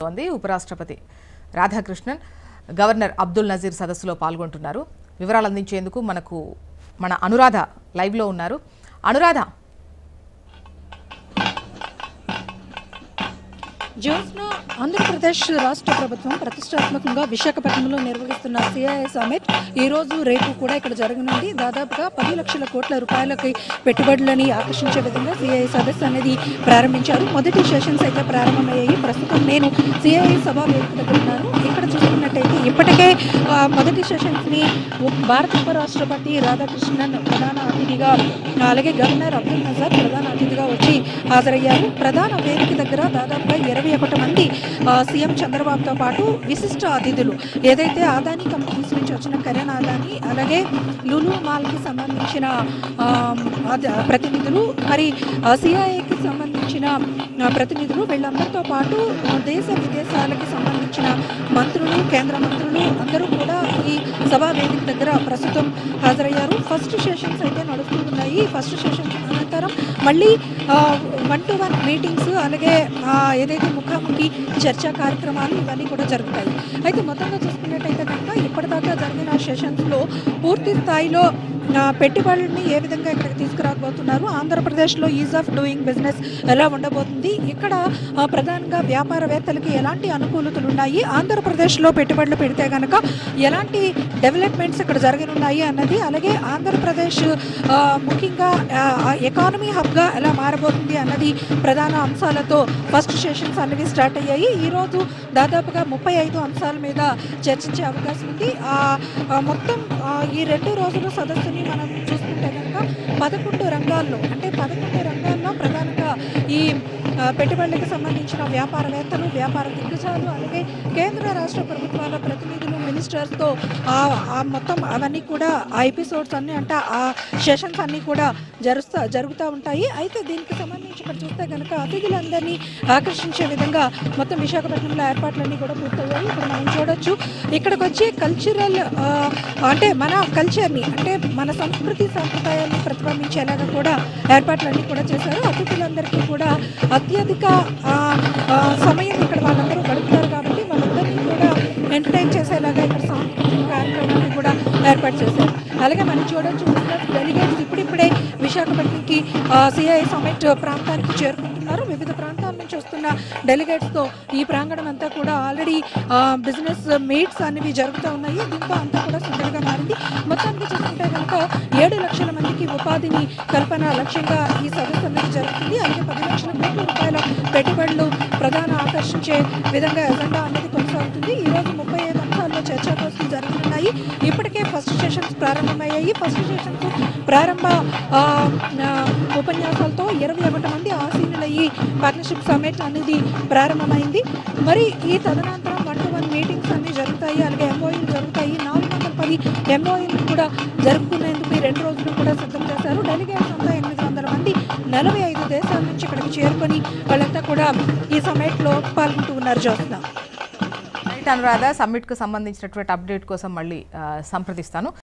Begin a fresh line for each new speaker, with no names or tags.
ఉపరాష్ట్రపతి రాధాకృష్ణన్ గవర్నర్ అబ్దుల్ నజీర్ సదస్సులో పాల్గొంటున్నారు. వివరాలు అందించేందుకు మన అనురాధ లైవ్ లో ఉన్నారు. అనురాధ,
జోస్నా ఆంధ్రప్రదేశ్ రాష్ట్ర ప్రభుత్వం ప్రతిష్టాత్మకంగా విశాఖపట్నంలో నిర్వహిస్తున్న సిఐఐ సమ్మిట్ ఈ రోజు రేపు కూడా ఇక్కడ జరగనుంది. దాదాపుగా 10 లక్షల కోట్ల రూపాయలకి పెట్టుబడులని ఆకర్షించే విధంగా సిఐఐ సదస్సు అనేది ప్రారంభించారు. మొదటి సెషన్స్ అయితే ప్రారంభమయ్యాయి. ప్రస్తుతం నేను సిఐఐ సభా వేదిక దగ్గర ఉన్నాను. ఇక్కడ చూసుకున్నట్టయితే ఇప్పటికే మొదటి సెషన్స్ని భారత ఉపరాష్ట్రపతి రాధాకృష్ణన్ ప్రధాన అతిథిగా, అలాగే గవర్నర్ అబ్దుల్ నజీర్ ప్రధాన అతిథిగా వచ్చి హాజరయ్యారు. ప్రధాన వేదిక దగ్గర దాదాపుగా 21 మంది సీఎం చంద్రబాబుతో పాటు విశిష్ట అతిథులు, ఏదైతే అదానీ కంపెనీస్ నుంచి వచ్చిన కరణ్ అదానీ, అలాగే లులు మాల్కి సంబంధించిన ప్రతినిధులు, మరి సిఐఐకి సంబంధించిన ప్రతినిధులు, వీళ్ళందరితో పాటు దేశ విదేశాలకి సంబంధించిన మంత్రులు, కేంద్ర మంత్రులు అందరూ కూడా ఈ సభా వేదిక దగ్గర ప్రస్తుతం హాజరయ్యారు. ఫస్ట్ సెషన్స్ అయితే నడుస్తూ ఉన్నాయి. ఫస్ట్ సెషన్స్ అనంతరం మళ్ళీ 1-to-1 మీటింగ్స్, అలాగే ఏదైతే ముఖాముఖి చర్చా కార్యక్రమాలు ఇవన్నీ కూడా జరుగుతాయి. అయితే మొత్తంగా చూసుకున్నట్టయితే కనుక ఇప్పటిదాకా జరిగిన సెషన్స్లో పూర్తి స్థాయిలో పెట్టుబడుల్ని ఏ విధంగా ఇక్కడికి తీసుకురాబోతున్నారు, ఆంధ్రప్రదేశ్లో ఈజ్ ఆఫ్ డూయింగ్ బిజినెస్ ఎలా ఉండబోతుంది, ఇక్కడ ప్రధానంగా వ్యాపారవేత్తలకి ఎలాంటి అనుకూలతలు ఉన్నాయి, ఆంధ్రప్రదేశ్లో పెట్టుబడులు పెడితే కనుక ఎలాంటి డెవలప్మెంట్స్ ఇక్కడ జరగనున్నాయి అన్నది, అలాగే ఆంధ్రప్రదేశ్ ముఖ్యంగా ఎకానమీ హబ్గా ఎలా మారబోతుంది అన్నది ప్రధాన అంశాలతో ఫస్ట్ సెషన్స్ అనేవి స్టార్ట్ అయ్యాయి. ఈరోజు దాదాపుగా 35 అంశాల మీద చర్చించే అవకాశం ఉంది. మొత్తం ఈ 2 రోజుల సదస్సుని మనం చూసుకుంటే కనుక 11 రంగాల్లో ప్రధానంగా ఈ పెట్టుబడులకు సంబంధించిన వ్యాపారవేత్తలు, వ్యాపార దిగ్గజాలు, అలాగే కేంద్ర రాష్ట్ర ప్రభుత్వాల ప్రతినిధులు, మినిస్టర్స్తో మొత్తం అవన్నీ కూడా ఆ ఎపిసోడ్స్ అన్నీ అంటే ఆ సెషన్స్ అన్నీ కూడా జరుగుతూ ఉంటాయి. అయితే దీనికి సంబంధించి ఇక్కడ చూస్తే కనుక అతిథులందరినీ ఆకర్షించే విధంగా మొత్తం విశాఖపట్నంలో ఏర్పాట్లన్నీ కూడా పూర్తయ్యాయి. ఇప్పుడు మనం చూడొచ్చు, ఇక్కడికి వచ్చి కల్చరల్ అంటే మన కల్చర్ని, అంటే మన సంస్కృతి సాంప్రదాయాన్ని ప్రతిబింబించేలాగా కూడా ఏర్పాట్లన్నీ కూడా చేశారు. అతిథులందరికీ కూడా అత్యధిక సమయం ఇక్కడ వాళ్ళందరూ గడుపుతారు కాబట్టి వాళ్ళందరినీ కూడా ఎంటర్టైన్ చేసేలాగా ఇక్కడ సాంస్కృతిక కార్యక్రమాన్ని కూడా ఏర్పాటు చేశారు. అలాగే మనం చూడొచ్చు, డెలిగేట్స్ ఇప్పుడిప్పుడే విశాఖపట్నంకి సిఐఐ సమ్మిట్ ప్రాంతానికి చేరుకుంటున్నారు. వివిధ ప్రాంతాల నుంచి వస్తున్న డెలిగేట్స్తో ఈ ప్రాంగణం అంతా కూడా ఆల్రెడీ బిజినెస్ మీట్స్ అనేవి జరుగుతూ ఉన్నాయి. దీంతో అంతా కూడా సుందరంగా మారింది. మొత్తానికి చూసుకుంటే కనుక 7 లక్షల మందికి ఉపాధిని కల్పన లక్ష్యంగా ఈ సదస్సు అనేది జరుగుతుంది. అలాగే 10 లక్షల కోట్ల రూపాయల పెట్టుబడులు ప్రధాన ఆకర్షించే విధంగా ఎజెండా అనేది కొనసాగుతుంది. ఈరోజు 35 అంశాల్లో చర్చా కోసం జరుగుతున్నాయి. ఇప్పటికే ఫస్ట్ సెషన్స్ ప్రారంభమయ్యాయి. ఫస్ట్ సెషన్స్ ప్రారంభ ఉపన్యాసాలతో 21 మంది ఆసీనులయ్యి పార్ట్నర్షిప్ సమ్మిట్ అనేది ప్రారంభమైంది. మరి ఈ తదనంతరం 1-to-1 మీటింగ్స్ అన్నీ జరుగుతాయి. అలాగే ఎంఓయూలు జరుగుతాయి. 410 ఎంఓయూలు కూడా జరుపుకునేందుకు ఈ 2 రోజులు కూడా సిద్ధం చేశారు. డెలిగేట్స్ అంతా 800 మంది 45 దేశాల నుంచి ఇక్కడికి చేరుకొని వాళ్ళంతా కూడా ఈ సమ్మిట్లో పాల్గొంటూ ఉన్నారు. జోస్నా,
అనురాధ, సమ్మిట్కు సంబంధించినటువంటి అప్డేట్ కోసం మళ్ళీ సంప్రదిస్తాను.